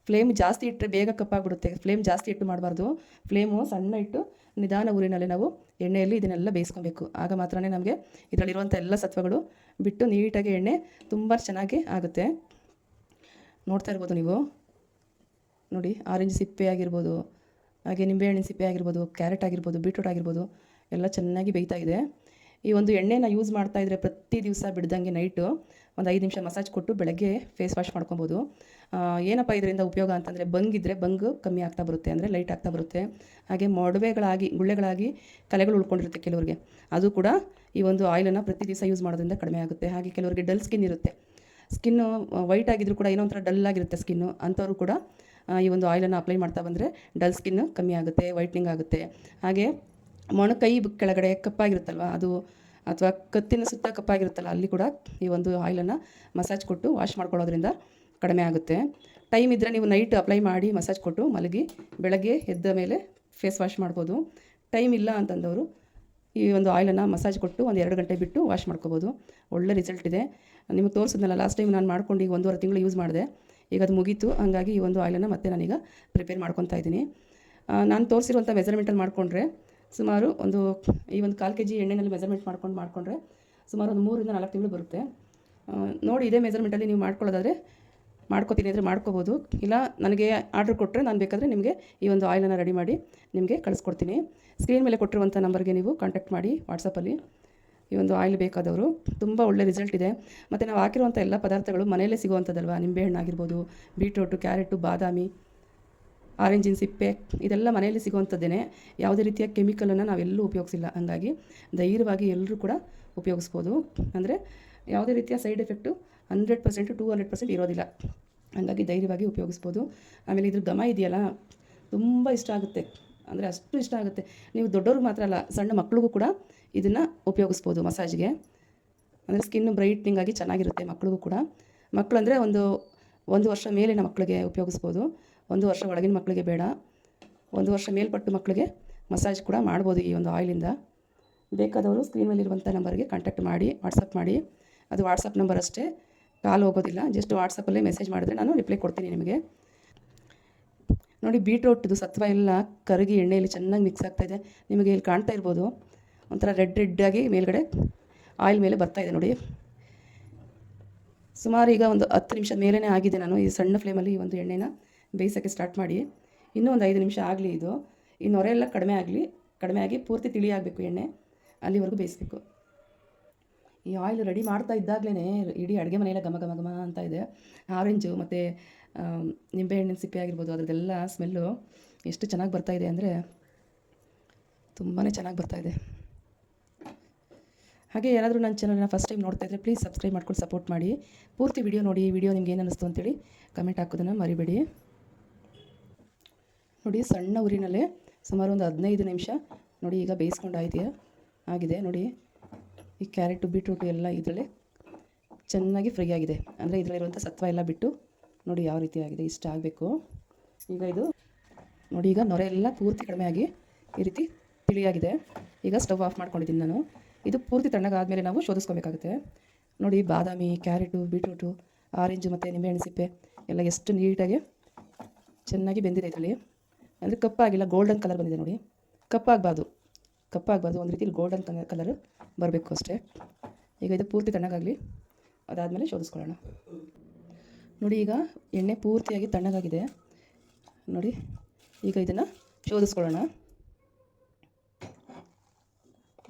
ಫ್ಲೇಮ್ ಜಾಸ್ತಿ ಇಟ್ಟರೆ ಬೇಗ ಕಪ್ಪಾಗ್ಬಿಡುತ್ತೆ. ಫ್ಲೇಮ್ ಜಾಸ್ತಿ ಇಟ್ಟು ಮಾಡಬಾರ್ದು. ಫ್ಲೇಮು ಸಣ್ಣ ಇಟ್ಟು ನಿಧಾನ ಊರಿನಲ್ಲೇ ನಾವು ಎಣ್ಣೆಯಲ್ಲಿ ಇದನ್ನೆಲ್ಲ ಬೇಯಿಸ್ಕೊಬೇಕು. ಆಗ ಮಾತ್ರನೇ ನಮಗೆ ಇದರಲ್ಲಿರುವಂಥ ಎಲ್ಲ ಸತ್ವಗಳು ಬಿಟ್ಟು ನೀಟಾಗಿ ಎಣ್ಣೆ ತುಂಬ ಚೆನ್ನಾಗಿ ಆಗುತ್ತೆ. ನೋಡ್ತಾ ಇರ್ಬೋದು ನೀವು. ನೋಡಿ, ಆರೆಂಜ್ ಸಿಪ್ಪೆ ಆಗಿರ್ಬೋದು, ಹಾಗೆ ನಿಂಬೆಹಣ್ಣಿನ ಸಿಪ್ಪೆ ಆಗಿರ್ಬೋದು, ಕ್ಯಾರೆಟ್ ಆಗಿರ್ಬೋದು, ಬೀಟ್ರೂಟ್ ಆಗಿರ್ಬೋದು, ಎಲ್ಲ ಚೆನ್ನಾಗಿ ಬೇಯ್ತಾ ಇದೆ. ಈ ಒಂದು ಎಣ್ಣೆನ ಯೂಸ್ ಮಾಡ್ತಾಯಿದ್ರೆ ಪ್ರತಿ ದಿವಸ ಬಿಡ್ದಂಗೆ ನೈಟು ಒಂದು 5 ನಿಮಿಷ ಮಸಾಜ್ ಕೊಟ್ಟು ಬೆಳಗ್ಗೆ ಫೇಸ್ ವಾಶ್ ಮಾಡ್ಕೊಬೋದು. ಏನಪ್ಪ ಇದರಿಂದ ಉಪಯೋಗ ಅಂತಂದರೆ, ಬಂಗಿದ್ರೆ ಬಂಗು ಕಮ್ಮಿ ಆಗ್ತಾ ಬರುತ್ತೆ, ಅಂದರೆ ಲೈಟ್ ಆಗ್ತಾ ಬರುತ್ತೆ. ಹಾಗೆ ಗುಳ್ಳೆಗಳಾಗಿ ಕಲೆಗಳು ಉಳ್ಕೊಂಡಿರುತ್ತೆ ಕೆಲವರಿಗೆ, ಅದು ಕೂಡ ಈ ಒಂದು ಆಯಿಲನ್ನು ಪ್ರತಿ ದಿವಸ ಯೂಸ್ ಮಾಡೋದ್ರಿಂದ ಕಡಿಮೆ ಆಗುತ್ತೆ. ಹಾಗೆ ಕೆಲವರಿಗೆ ಡಲ್ ಸ್ಕಿನ್ ಇರುತ್ತೆ, ಸ್ಕಿನ್ನು ವೈಟ್ ಆಗಿದ್ರು ಕೂಡ ಏನೋ ಒಂಥರ ಡಲ್ ಆಗಿರುತ್ತೆ ಸ್ಕಿನ್ನು, ಅಂಥವ್ರು ಕೂಡ ಈ ಒಂದು ಆಯಿಲನ್ನು ಅಪ್ಲೈ ಮಾಡ್ತಾ ಬಂದರೆ ಡಲ್ ಸ್ಕಿನ್ನು ಕಮ್ಮಿ ಆಗುತ್ತೆ, ವೈಟ್ನಿಂಗ್ ಆಗುತ್ತೆ. ಹಾಗೆ ಮೊಣಕೈ ಕೆಳಗಡೆ ಕಪ್ಪಾಗಿರುತ್ತಲ್ವ, ಅದು ಅಥವಾ ಕತ್ತಿನ ಸುತ್ತ ಕಪ್ಪಾಗಿರುತ್ತಲ್ಲ, ಅಲ್ಲಿ ಕೂಡ ಈ ಒಂದು ಆಯಿಲನ್ನು ಮಸಾಜ್ ಕೊಟ್ಟು ವಾಶ್ ಮಾಡ್ಕೊಳ್ಳೋದ್ರಿಂದ ಕಡಿಮೆ ಆಗುತ್ತೆ. ಟೈಮ್ ಇದ್ದರೆ ನೀವು ನೈಟ್ ಅಪ್ಲೈ ಮಾಡಿ ಮಸಾಜ್ ಕೊಟ್ಟು ಮಲಗಿ ಬೆಳಗ್ಗೆ ಎದ್ದ ಮೇಲೆ ಫೇಸ್ ವಾಶ್ ಮಾಡ್ಬೋದು. ಟೈಮ್ ಇಲ್ಲ ಅಂತಂದವರು ಈ ಒಂದು ಆಯಿಲನ್ನು ಮಸಾಜ್ ಕೊಟ್ಟು ಒಂದು 2 ಗಂಟೆ ಬಿಟ್ಟು ವಾಶ್ ಮಾಡ್ಕೋಬೋದು. ಒಳ್ಳೆ ರಿಸಲ್ಟ್ ಇದೆ. ನಿಮಗೆ ತೋರಿಸಿದ್ನಲ್ಲ ಲಾಸ್ಟ್ ಟೈಮ್ ನಾನು ಮಾಡ್ಕೊಂಡು ಈಗ 1.5 ತಿಂಗಳು ಯೂಸ್ ಮಾಡಿದೆ. ಈಗ ಅದು ಮುಗೀತು. ಹಾಗಾಗಿ ಈ ಒಂದು ಆಯಿಲನ್ನು ಮತ್ತೆ ನಾನೀಗ ಪ್ರಿಪೇರ್ ಮಾಡ್ಕೊತಾ ಇದ್ದೀನಿ. ನಾನು ತೋರಿಸಿರುವಂಥ ಮೆಜರ್ಮೆಂಟಲ್ಲಿ ಮಾಡಿಕೊಂಡ್ರೆ ಸುಮಾರು ಈ ಒಂದು 1/4 kg ಎಣ್ಣೆಯಲ್ಲಿ ಮೆಜರ್ಮೆಂಟ್ ಮಾಡಿಕೊಂಡ್ರೆ ಸುಮಾರು ಒಂದು 3 ರಿಂದ 4 ತಿಂಗಳು ಬರುತ್ತೆ. ನೋಡಿ, ಇದೇ ಮೆಜರ್ಮೆಂಟಲ್ಲಿ ನೀವು ಮಾಡ್ಕೊಳ್ಳೋದಾದರೆ ಮಾಡ್ಕೋತೀನಿ ಅಂದರೆ ಮಾಡ್ಕೋಬೋದು, ಇಲ್ಲ ನನಗೆ ಆರ್ಡ್ರ್ ಕೊಟ್ಟರೆ ನಾನು ಬೇಕಾದರೆ ನಿಮಗೆ ಈ ಒಂದು ಆಯಿಲನ್ನು ರೆಡಿ ಮಾಡಿ ನಿಮಗೆ ಕಳಿಸ್ಕೊಡ್ತೀನಿ. ಸ್ಕ್ರೀನ್ ಮೇಲೆ ಕೊಟ್ಟಿರುವಂಥ ನಂಬರ್ಗೆ ನೀವು ಕಾಂಟ್ಯಾಕ್ಟ್ ಮಾಡಿ ವಾಟ್ಸಪ್ಪಲ್ಲಿ. ಈ ಒಂದು ಆಯಿಲ್ ಬೇಕಾದವರು. ತುಂಬ ಒಳ್ಳೆ ರಿಸಲ್ಟ್ ಇದೆ. ಮತ್ತು ನಾವು ಹಾಕಿರುವಂಥ ಎಲ್ಲ ಪದಾರ್ಥಗಳು ಮನೆಯಲ್ಲೇ ಸಿಗುವಂಥದ್ದಲ್ವ. ನಿಂಬೆಹಣ್ಣು ಆಗಿರ್ಬೋದು, ಬೀಟ್ರೋಟು, ಕ್ಯಾರೆಟು, ಬಾದಾಮಿ, ಆರೆಂಜಿನ ಸಿಪ್ಪೆ, ಇದೆಲ್ಲ ಮನೆಯಲ್ಲಿ ಸಿಗುವಂಥದ್ದೇ. ಯಾವುದೇ ರೀತಿಯ ಕೆಮಿಕಲನ್ನು ನಾವೆಲ್ಲೂ ಉಪಯೋಗಿಸಿಲ್ಲ. ಹಾಗಾಗಿ ಧೈರ್ಯವಾಗಿ ಎಲ್ಲರೂ ಕೂಡ ಉಪಯೋಗಿಸ್ಬೋದು. ಅಂದರೆ ಯಾವುದೇ ರೀತಿಯ ಸೈಡ್ ಎಫೆಕ್ಟು 100% 200% ಇರೋದಿಲ್ಲ. ಹಾಗಾಗಿ ಧೈರ್ಯವಾಗಿ ಉಪಯೋಗಿಸ್ಬೋದು. ಆಮೇಲೆ ಇದ್ರ ಘಮ ಇದೆಯಲ್ಲ, ತುಂಬ ಇಷ್ಟ ಆಗುತ್ತೆ. ಅಂದರೆ ಅಷ್ಟು ಇಷ್ಟ ಆಗುತ್ತೆ. ನೀವು ದೊಡ್ಡವ್ರಿಗೆ ಮಾತ್ರ ಅಲ್ಲ, ಸಣ್ಣ ಮಕ್ಳಿಗೂ ಕೂಡ ಇದನ್ನು ಉಪಯೋಗಿಸ್ಬೋದು ಮಸಾಜ್ಗೆ. ಅಂದರೆ ಸ್ಕಿನ್ ಬ್ರೈಟ್ನಿಂಗ್ ಆಗಿ ಚೆನ್ನಾಗಿರುತ್ತೆ ಮಕ್ಳಿಗೂ ಕೂಡ. ಮಕ್ಕಳು ಅಂದರೆ ಒಂದು ವರ್ಷ ಮೇಲಿನ ಮಕ್ಕಳಿಗೆ ಉಪಯೋಗಿಸ್ಬೋದು. 1 ವರ್ಷ ಒಳಗಿನ ಮಕ್ಕಳಿಗೆ ಬೇಡ. 1 ವರ್ಷ ಮೇಲ್ಪಟ್ಟು ಮಕ್ಕಳಿಗೆ ಮಸಾಜ್ ಕೂಡ ಮಾಡ್ಬೋದು ಈ ಒಂದು ಆಯಿಲಿಂದ. ಬೇಕಾದವರು ಸ್ಕ್ರೀನ್ ಮೇಲಿರುವಂಥ ನಂಬರ್ಗೆ ಕಾಂಟ್ಯಾಕ್ಟ್ ಮಾಡಿ, ವಾಟ್ಸಪ್ ಮಾಡಿ. ಅದು ವಾಟ್ಸಪ್ ನಂಬರ್ ಅಷ್ಟೇ, ಕಾಲ್ ಹೋಗೋದಿಲ್ಲ. ಜಸ್ಟ್ ವಾಟ್ಸಪ್ಪಲ್ಲೇ ಮೆಸೇಜ್ ಮಾಡಿದ್ರೆ ನಾನು ರಿಪ್ಲೈ ಕೊಡ್ತೀನಿ ನಿಮಗೆ. ನೋಡಿ, ಬೀಟ್ರೋಟ್ದು ಸತ್ವ ಎಲ್ಲ ಕರಗಿ ಎಣ್ಣೆಯಲ್ಲಿ ಚೆನ್ನಾಗಿ ಮಿಕ್ಸ್ ಆಗ್ತಾಯಿದೆ. ನಿಮಗೆ ಇಲ್ಲಿ ಕಾಣ್ತಾ ಇರ್ಬೋದು, ಒಂಥರ ರೆಡ್ಡಾಗಿ ಮೇಲ್ಗಡೆ ಆಯಿಲ್ ಮೇಲೆ ಬರ್ತಾಯಿದೆ ನೋಡಿ. ಸುಮಾರು ಈಗ ಒಂದು 10 ನಿಮಿಷದ ಮೇಲೇ ಆಗಿದೆ. ನಾನು ಈ ಸಣ್ಣ ಫ್ಲೇಮಲ್ಲಿ ಈ ಒಂದು ಎಣ್ಣೆನ ಬೇಯಿಸೋಕ್ಕೆ ಸ್ಟಾರ್ಟ್ ಮಾಡಿ. ಇನ್ನೂ ಒಂದು 5 ನಿಮಿಷ ಆಗಲಿ. ಇದು ಈ ನೊರೆ ಎಲ್ಲ ಕಡಿಮೆ ಆಗಿ ಪೂರ್ತಿ ತಿಳಿ ಆಗಬೇಕು ಎಣ್ಣೆ, ಅಲ್ಲಿವರೆಗೂ ಬೇಯಿಸಬೇಕು. ಈ ಆಯಿಲ್ ರೆಡಿ ಮಾಡ್ತಾ ಇದ್ದಾಗಲೇ ಇಡೀ ಅಡುಗೆ ಮನೆಯೆಲ್ಲ ಘಮ ಘಮ ಘಮ ಅಂತ ಇದೆ. ಆರೆಂಜು ಮತ್ತು ನಿಂಬೆಹಣ್ಣಿನ ಸಿಪ್ಪೆ ಆಗಿರ್ಬೋದು, ಅದರದ್ದೆಲ್ಲ ಸ್ಮೆಲ್ಲು ಎಷ್ಟು ಚೆನ್ನಾಗಿ ಬರ್ತಾಯಿದೆ ಅಂದರೆ ತುಂಬಾ ಚೆನ್ನಾಗಿ ಬರ್ತಾಯಿದೆ. ಹಾಗೆ ಯಾರಾದರೂ ನನ್ನ ಚಾನಲ್ನ ಫಸ್ಟ್ ಟೈಮ್ ನೋಡ್ತಾ ಇದ್ದರೆ ಪ್ಲೀಸ್ ಸಬ್ಸ್ಕ್ರೈಬ್ ಮಾಡ್ಕೊಂಡು ಸಪೋರ್ಟ್ ಮಾಡಿ. ಪೂರ್ತಿ ವಿಡಿಯೋ ನೋಡಿ. ಈ ವಿಡಿಯೋ ನಿಮ್ಗೆ ಏನು ಅನ್ನಿಸ್ತು ಅಂತೇಳಿ ಕಮೆಂಟ್ ಹಾಕೋದನ್ನು ಮರಿಬೇಡಿ. ನೋಡಿ, ಸಣ್ಣ ಉರಿನಲ್ಲೇ ಸುಮಾರು ಒಂದು 15 ನಿಮಿಷ ನೋಡಿ ಈಗ ಬೇಯಿಸ್ಕೊಂಡು ಆಗಿದೆ ನೋಡಿ. ಈ ಕ್ಯಾರೆಟು, ಬೀಟ್ರೂಟು ಎಲ್ಲ ಇದರಲ್ಲೇ ಚೆನ್ನಾಗಿ ಫ್ರೈ ಆಗಿದೆ. ಅಂದರೆ ಇದರಲ್ಲಿರುವಂಥ ಸತ್ವ ಎಲ್ಲ ಬಿಟ್ಟು ನೋಡಿ ಯಾವ ರೀತಿ ಆಗಿದೆ. ಇಷ್ಟ ಆಗಬೇಕು. ಈಗ ಇದು ನೋಡಿ, ಈಗ ನೊರೆ ಎಲ್ಲ ಪೂರ್ತಿ ಕಡಿಮೆ ಆಗಿ ಈ ರೀತಿ ತಿಳಿಯಾಗಿದೆ. ಈಗ ಸ್ಟವ್ ಆಫ್ ಮಾಡ್ಕೊಂಡಿದ್ದೀನಿ ನಾನು. ಇದು ಪೂರ್ತಿ ತಣ್ಣಗಾದಮೇಲೆ ನಾವು ಶೋಧಿಸ್ಕೋಬೇಕಾಗುತ್ತೆ. ನೋಡಿ, ಬಾದಾಮಿ, ಕ್ಯಾರೆಟು, ಬೀಟ್ರೂಟು, ಆರೆಂಜು ಮತ್ತು ನಿಂಬೆಹಣ್ಣು ಸಿಪ್ಪೆ ಎಲ್ಲ ಎಷ್ಟು ನೀಟಾಗಿ ಚೆನ್ನಾಗಿ ಬೆಂದಿದೆ ಇದರಲ್ಲಿ. ಅಂದರೆ ಕಪ್ಪಾಗಿಲ್ಲ, ಗೋಲ್ಡನ್ ಕಲರ್ ಬಂದಿದೆ ನೋಡಿ. ಕಪ್ಪಾಗಬಾರ್ದು, ಒಂದು ರೀತಿಲಿ ಗೋಲ್ಡನ್ ಕಲರ್ ಬರಬೇಕು ಅಷ್ಟೇ. ಈಗ ಇದು ಪೂರ್ತಿ ತಣ್ಣಗಾಗಲಿ, ಅದಾದಮೇಲೆ ಶೋಧಿಸ್ಕೊಳ್ಳೋಣ. ನೋಡಿ, ಈಗ ಎಣ್ಣೆ ಪೂರ್ತಿಯಾಗಿ ತಣ್ಣಗಾಗಿದೆ ನೋಡಿ. ಈಗ ಇದನ್ನು ಶೋಧಿಸ್ಕೊಳ್ಳೋಣ.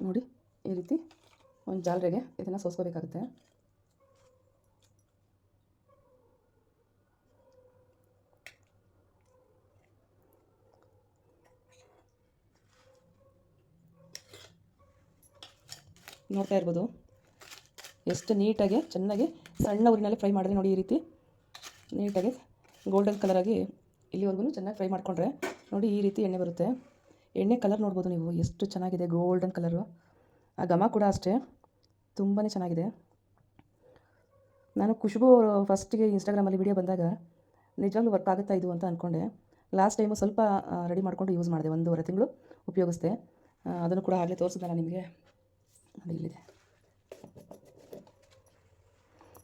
ನೋಡಿ, ಈ ರೀತಿ ಒಂದು ಜಾಲರೆಗೆ ಇದನ್ನು ಸೋಸ್ಕೋಬೇಕಾಗುತ್ತೆ. ನೋಡ್ತಾ ಇರ್ಬೋದು ಎಷ್ಟು ನೀಟಾಗಿ ಚೆನ್ನಾಗಿ ಸಣ್ಣ ಊರಿನಲ್ಲಿ ಫ್ರೈ ಮಾಡಿದ್ರೆ ನೋಡಿ, ಈ ರೀತಿ ನೀಟಾಗಿ ಗೋಲ್ಡನ್ ಕಲರಾಗಿ ಇಲ್ಲಿವರೆಗೂ ಚೆನ್ನಾಗಿ ಫ್ರೈ ಮಾಡಿಕೊಂಡ್ರೆ ನೋಡಿ ಈ ರೀತಿ ಎಣ್ಣೆ ಬರುತ್ತೆ. ಎಣ್ಣೆ ಕಲರ್ ನೋಡ್ಬೋದು ನೀವು, ಎಷ್ಟು ಚೆನ್ನಾಗಿದೆ ಗೋಲ್ಡನ್ ಕಲರು. ಆ ಘಮ ಕೂಡ ಅಷ್ಟೇ ತುಂಬಾ ಚೆನ್ನಾಗಿದೆ. ನಾನು ಖುಷ್ಬು ಫಸ್ಟಿಗೆ ಇನ್ಸ್ಟಾಗ್ರಾಮಲ್ಲಿ ವಿಡಿಯೋ ಬಂದಾಗ ನಿಜವಾಗ್ಲೂ ವರ್ಕ್ ಆಗುತ್ತಾ ಇದು ಅಂತ ಅಂದ್ಕೊಂಡೆ. ಲಾಸ್ಟ್ ಟೈಮು ಸ್ವಲ್ಪ ರೆಡಿ ಮಾಡಿಕೊಂಡು ಯೂಸ್ ಮಾಡಿದೆ, 1.5 ತಿಂಗಳು ಉಪಯೋಗಿಸ್ದೆ. ಅದನ್ನು ಕೂಡ ಆಗಲೇ ತೋರಿಸಿದ್ನಲ್ಲ ನಿಮಗೆ. ನೋಡಿ, ಇಲ್ಲಿದೆ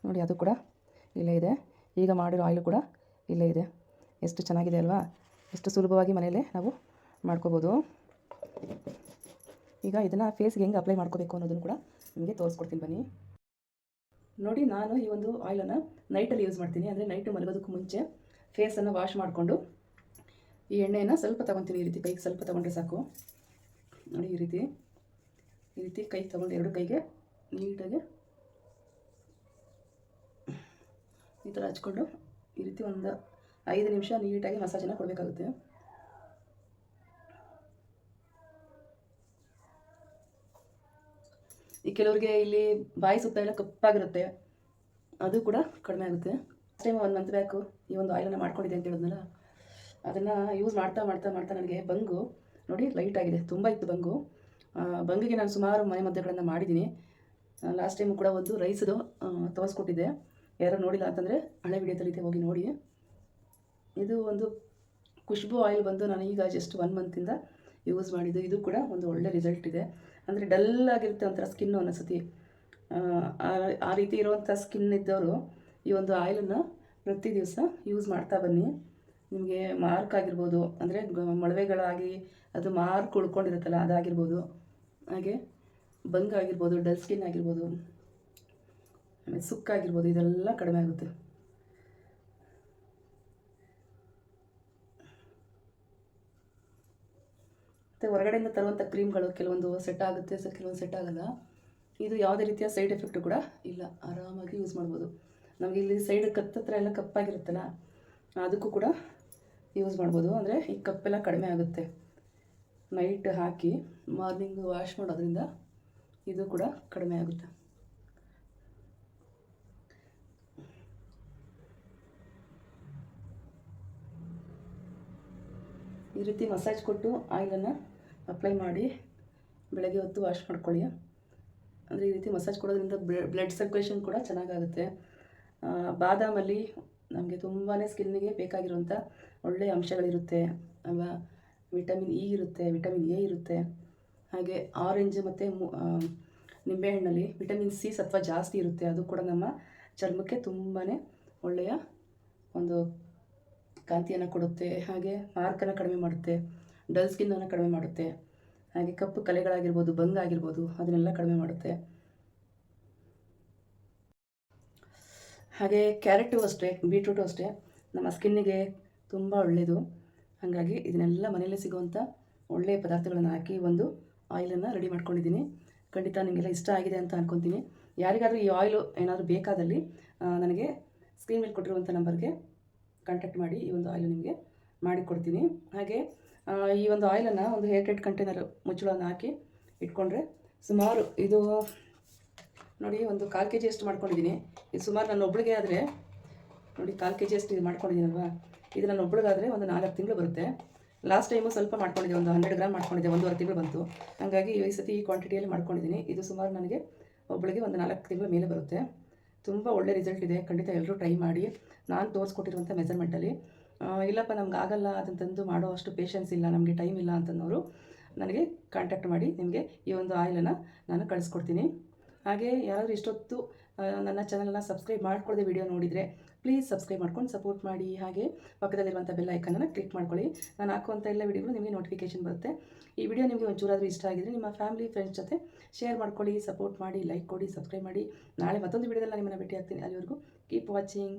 ನೋಡಿ, ಅದು ಕೂಡ ಇಲ್ಲೇ ಇದೆ. ಈಗ ಮಾಡಿರೋ ಆಯಿಲು ಕೂಡ ಇಲ್ಲೇ ಇದೆ. ಎಷ್ಟು ಚೆನ್ನಾಗಿದೆ ಅಲ್ವಾ? ಎಷ್ಟು ಸುಲಭವಾಗಿ ಮನೆಯಲ್ಲೇ ನಾವು ಮಾಡ್ಕೋಬೋದು. ಈಗ ಇದನ್ನು ಫೇಸ್ಗೆ ಹೆಂಗೆ ಅಪ್ಲೈ ಮಾಡ್ಕೋಬೇಕು ಅನ್ನೋದನ್ನು ಕೂಡ ನಿಮಗೆ ತೋರಿಸ್ಕೊಡ್ತೀನಿ ಬನ್ನಿ. ನೋಡಿ, ನಾನು ಈ ಒಂದು ಆಯಿಲನ್ನು ನೈಟಲ್ಲಿ ಯೂಸ್ ಮಾಡ್ತೀನಿ. ಅಂದರೆ ನೈಟು ಮಲಗೋದಕ್ಕೂ ಮುಂಚೆ ಫೇಸನ್ನು ವಾಶ್ ಮಾಡಿಕೊಂಡು ಈ ಎಣ್ಣೆಯನ್ನು ಸ್ವಲ್ಪ ತೊಗೊತೀನಿ. ಈ ರೀತಿ ಕೈಗೆ ಸ್ವಲ್ಪ ತೊಗೊಂಡ್ರೆ ಸಾಕು. ನೋಡಿ, ಈ ರೀತಿ ಕೈಗೆ ತೊಗೊಂಡು 2 ಕೈಗೆ ನೀಟಾಗಿ ಈ ಥರ ಹಚ್ಕೊಂಡು ಈ ರೀತಿ ಒಂದು 5 ನಿಮಿಷ ನೀಟಾಗಿ ಮಸಾಜನ್ನು ಕೊಡಬೇಕಾಗುತ್ತೆ. ಈ ಕೆಲವರಿಗೆ ಇಲ್ಲಿ ಬಾಯಿ ಸುತ್ತ ಎಲ್ಲ ಕಪ್ಪಾಗಿರುತ್ತೆ, ಅದು ಕೂಡ ಕಡಿಮೆ ಆಗುತ್ತೆ. ಲಾಸ್ಟ್ ಟೈಮ್ 1 ಮಂತ್ ಬ್ಯಾಕು ಈ ಒಂದು ಆಯಿಲನ್ನು ಮಾಡ್ಕೊಂಡಿದ್ದೆ ಅಂತ ಹೇಳಿದ್ನಲ್ಲ, ಅದನ್ನು ಯೂಸ್ ಮಾಡ್ತಾ ನನಗೆ ಬಂಗು ನೋಡಿ ಲೈಟ್ ಆಗಿದೆ. ತುಂಬ ಇತ್ತು ಬಂಗಿಗೆ ನಾನು ಸುಮಾರು ಮನೆ ಮದ್ದುಗಳನ್ನು ಮಾಡಿದ್ದೀನಿ. ಲಾಸ್ಟ್ ಟೈಮು ಕೂಡ ಒಂದು ರೈಸ್ದು ತೋರಿಸ್ಕೊಟ್ಟಿದ್ದೆ. ಯಾರು ನೋಡಿಲ್ಲ ಅಂತಂದರೆ ಹಳೆ ವಿಡಿಯೋದಲ್ಲಿ ಹೋಗಿ ನೋಡಿ. ಇದು ಒಂದು ಖುಷ್ಬು ಆಯಿಲ್ ಬಂದು ನಾನು ಈಗ ಜಸ್ಟ್ 1 ಮಂತಿಂದ ಯೂಸ್ ಮಾಡಿದ್ದು. ಇದು ಕೂಡ ಒಂದು ಒಳ್ಳೆ ರಿಸಲ್ಟ್ ಇದೆ. ಅಂದರೆ ಡಲ್ ಆಗಿರುತ್ತೆ ಒಂಥರ ಸ್ಕಿನ್ನು ಅನ್ನಿಸುತ್ತೆ. ಆ ರೀತಿ ಇರುವಂಥ ಸ್ಕಿನ್ ಇದ್ದವರು ಈ ಒಂದು ಆಯಿಲನ್ನು ಪ್ರತಿ ದಿವಸ ಯೂಸ್ ಮಾಡ್ತಾ ಬನ್ನಿ. ನಿಮಗೆ ಮಾರ್ಕ್ ಆಗಿರ್ಬೋದು, ಅಂದರೆ ಮೊಳವೆಗಳಾಗಿ ಅದು ಮಾರ್ಕ್ ಉಳ್ಕೊಂಡಿರುತ್ತಲ್ಲ ಅದಾಗಿರ್ಬೋದು, ಹಾಗೆ ಬಂಗಾಗಿರ್ಬೋದು, ಡಲ್ ಸ್ಕಿನ್ ಆಗಿರ್ಬೋದು, ಆಮೇಲೆ ಸುಕ್ಕಾಗಿರ್ಬೋದು, ಇದೆಲ್ಲ ಕಡಿಮೆ ಆಗುತ್ತೆ. ಮತ್ತು ಹೊರಗಡೆಯಿಂದ ತರುವಂಥ ಕ್ರೀಮ್ಗಳು ಕೆಲವೊಂದು ಸೆಟ್ ಆಗುತ್ತೆ, ಕೆಲವೊಂದು ಸೆಟ್ ಆಗೋಲ್ಲ. ಇದು ಯಾವುದೇ ರೀತಿಯ ಸೈಡ್ ಎಫೆಕ್ಟು ಕೂಡ ಇಲ್ಲ, ಆರಾಮಾಗಿ ಯೂಸ್ ಮಾಡ್ಬೋದು. ನಮಗೆ ಇಲ್ಲಿ ಸೈಡ್ ಕತ್ತತ್ರ ಎಲ್ಲ ಕಪ್ಪಾಗಿರುತ್ತಲ್ಲ, ಅದಕ್ಕೂ ಕೂಡ ಯೂಸ್ ಮಾಡ್ಬೋದು. ಅಂದರೆ ಈ ಕಪ್ಪೆಲ್ಲ ಕಡಿಮೆ ಆಗುತ್ತೆ. ನೈಟ್ ಹಾಕಿ ಮಾರ್ನಿಂಗ್ ವಾಶ್ ಮಾಡೋದ್ರಿಂದ ಇದು ಕೂಡ ಕಡಿಮೆ ಆಗುತ್ತೆ. ಈ ರೀತಿ ಮಸಾಜ್ ಕೊಟ್ಟು ಆಯಿಲನ್ನು ಅಪ್ಲೈ ಮಾಡಿ ಬೆಳಗ್ಗೆ ಹೊತ್ತು ವಾಶ್ ಮಾಡ್ಕೊಳ್ಳಿ. ಅಂದರೆ ಈ ರೀತಿ ಮಸಾಜ್ ಕೊಡೋದ್ರಿಂದ ಬ್ಲಡ್ ಸರ್ಕ್ಯುಲೇಷನ್ ಕೂಡ ಚೆನ್ನಾಗಾಗುತ್ತೆ. ಬಾದಾಮಲ್ಲಿ ನಮಗೆ ತುಂಬಾ ಸ್ಕಿನ್ನಿಗೆ ಬೇಕಾಗಿರುವಂಥ ಒಳ್ಳೆಯ ಅಂಶಗಳಿರುತ್ತೆ ಅಲ್ವಾ. ವಿಟಮಿನ್ ಇ ಇರುತ್ತೆ, ವಿಟಮಿನ್ ಎ ಇರುತ್ತೆ. ಹಾಗೆ ಆರೆಂಜ್ ಮತ್ತು ನಿಂಬೆಹಣ್ಣಲ್ಲಿ ವಿಟಮಿನ್ ಸಿ ಸತ್ವ ಜಾಸ್ತಿ ಇರುತ್ತೆ. ಅದು ಕೂಡ ನಮ್ಮ ಚರ್ಮಕ್ಕೆ ತುಂಬಾ ಒಳ್ಳೆಯ ಒಂದು ಕಾಂತಿಯನ್ನು ಕೊಡುತ್ತೆ. ಹಾಗೆ ಮಾರ್ಕನ್ನು ಕಡಿಮೆ ಮಾಡುತ್ತೆ, ಡಲ್ ಸ್ಕಿನ್ನನ್ನು ಕಡಿಮೆ ಮಾಡುತ್ತೆ. ಹಾಗೆ ಕಪ್ಪು ಕಲೆಗಳಾಗಿರ್ಬೋದು, ಬಂಗಾಗಿರ್ಬೋದು, ಅದನ್ನೆಲ್ಲ ಕಡಿಮೆ ಮಾಡುತ್ತೆ. ಹಾಗೆ ಕ್ಯಾರೆಟು ಅಷ್ಟೇ, ಬೀಟ್ರೂಟು ಅಷ್ಟೇ ನಮ್ಮ ಸ್ಕಿನ್ನಿಗೆ ತುಂಬ ಒಳ್ಳೆಯದು. ಹಾಗಾಗಿ ಇದನ್ನೆಲ್ಲ ಮನೆಯಲ್ಲೇ ಸಿಗುವಂಥ ಒಳ್ಳೆಯ ಪದಾರ್ಥಗಳನ್ನು ಹಾಕಿ ಒಂದು ಆಯಿಲನ್ನು ರೆಡಿ ಮಾಡ್ಕೊಂಡಿದ್ದೀನಿ. ಖಂಡಿತ ನಿಮಗೆಲ್ಲ ಇಷ್ಟ ಆಗಿದೆ ಅಂತ ಅಂದ್ಕೊತೀನಿ. ಯಾರಿಗಾದರೂ ಈ ಆಯಿಲು ಏನಾದರೂ ಬೇಕಾದಲ್ಲಿ ನನಗೆ ಸ್ಕ್ರೀನ್ ಮೇಲೆ ಕೊಟ್ಟಿರುವಂಥ ನಂಬರ್ಗೆ ಕಾಂಟ್ಯಾಕ್ಟ್ ಮಾಡಿ ಈ ಒಂದು ಆಯಿಲು ನಿಮಗೆ ಮಾಡಿಕೊಡ್ತೀನಿ. ಹಾಗೆ ಈ ಒಂದು ಆಯಿಲನ್ನು ಒಂದು ಏರ್ ಟೈಟ್ ಕಂಟೈನರ್ ಮುಚ್ಚಳವನ್ನು ಹಾಕಿ ಇಟ್ಕೊಂಡ್ರೆ ಸುಮಾರು ಇದು ನೋಡಿ ಒಂದು 1/4 kg ಅಷ್ಟು ಮಾಡ್ಕೊಂಡಿದ್ದೀನಿ. ಇದು ಸುಮಾರು ನನ್ನ ಒಬ್ಬಳಿಗೆ ಆದರೆ ನೋಡಿ 1/4 kg ಅಷ್ಟು ಇದು ಮಾಡ್ಕೊಂಡಿದ್ದೀನಲ್ವಾ, ಇದು ನನ್ನ ಒಬ್ಬಳಿಗಾದರೆ ಒಂದು 4 ತಿಂಗಳು ಬರುತ್ತೆ. ಲಾಸ್ಟ್ ಟೈಮು ಸ್ವಲ್ಪ ಮಾಡ್ಕೊಂಡಿದ್ದೆ, ಒಂದು 100 ಗ್ರಾಮ್ ಮಾಡ್ಕೊಂಡಿದ್ದೆ, 1.5 ತಿಂಗಳು ಬಂತು. ಹಾಗಾಗಿ ಈ ಸತಿ ಈ ಕ್ವಾಂಟಿಟಿಯಲ್ಲಿ ಮಾಡ್ಕೊಂಡಿದ್ದೀನಿ. ಇದು ಸುಮಾರು ನನಗೆ ಒಬ್ಬಳಿಗೆ ಒಂದು 4 ತಿಂಗಳ ಮೇಲೆ ಬರುತ್ತೆ. ತುಂಬ ಒಳ್ಳೆ ರಿಸಲ್ಟ್ ಇದೆ. ಖಂಡಿತ ಎಲ್ಲರೂ ಟ್ರೈ ಮಾಡಿ. ನಾನು ತೋರಿಸ್ಕೊಟ್ಟಿರುವಂಥ ಮೆಜರ್ಮೆಂಟಲ್ಲಿ. ಇಲ್ಲಪ್ಪ ನಮ್ಗೆ ಆಗಲ್ಲ, ಅದನ್ನು ತಂದು ಮಾಡೋ ಅಷ್ಟು ಪೇಷನ್ಸ್ ಇಲ್ಲ, ನಮಗೆ ಟೈಮ್ ಇಲ್ಲ ಅಂತಂದವರು ನನಗೆ ಕಾಂಟ್ಯಾಕ್ಟ್ ಮಾಡಿ ನಿಮಗೆ ಈ ಒಂದು ಆಯಿಲನ್ನು ನಾನು ಕಳಿಸ್ಕೊಡ್ತೀನಿ. ಹಾಗೆ ಯಾರಾದರೂ ಇಷ್ಟೊತ್ತು ನನ್ನ ಚಾನಲನ್ನು ಸಬ್ಸ್ಕ್ರೈಬ್ ಮಾಡ್ಕೊಳ್ಳದೆ ವಿಡಿಯೋ ನೋಡಿದರೆ ಪ್ಲೀಸ್ ಸಬ್ಸ್ಕ್ರೈಬ್ ಮಾಡ್ಕೊಂಡು ಸಪೋರ್ಟ್ ಮಾಡಿ. ಹಾಗೆ ಪಕ್ಕದಲ್ಲಿರುವಂಥ ಬೆಲ್ ಐಕನನ್ನು ಕ್ಲಿಕ್ ಮಾಡ್ಕೊಳ್ಳಿ. ನಾನು ಹಾಕುವಂಥ ಎಲ್ಲ ವಿಡಿಯೋಗಳು ನಿಮಗೆ ನೋಟಿಫಿಕೇಷನ್ ಬರುತ್ತೆ. ಈ ವಿಡಿಯೋ ನಿಮಗೆ ಒಂಚೂರಾದರೂ ಇಷ್ಟ ಆಗಿದರೆ ನಿಮ್ಮ ಫ್ಯಾಮಿಲಿ ಫ್ರೆಂಡ್ಸ್ ಜೊತೆ ಶೇರ್ ಮಾಡ್ಕೊಳ್ಳಿ, ಸಪೋರ್ಟ್ ಮಾಡಿ, ಲೈಕ್ ಕೊಡಿ, ಸಬ್ಸ್ಕ್ರೈಬ್ ಮಾಡಿ. ನಾಳೆ ಮತ್ತೊಂದು ವಿಡಿಯೋದಲ್ಲಿ ನಾನು ನಿಮ್ಮನ್ನು ಭೇಟಿ ಆಗ್ತೀನಿ. ಅಲ್ಲಿವರೆಗೂ ಕೀಪ್ ವಾಚಿಂಗ್.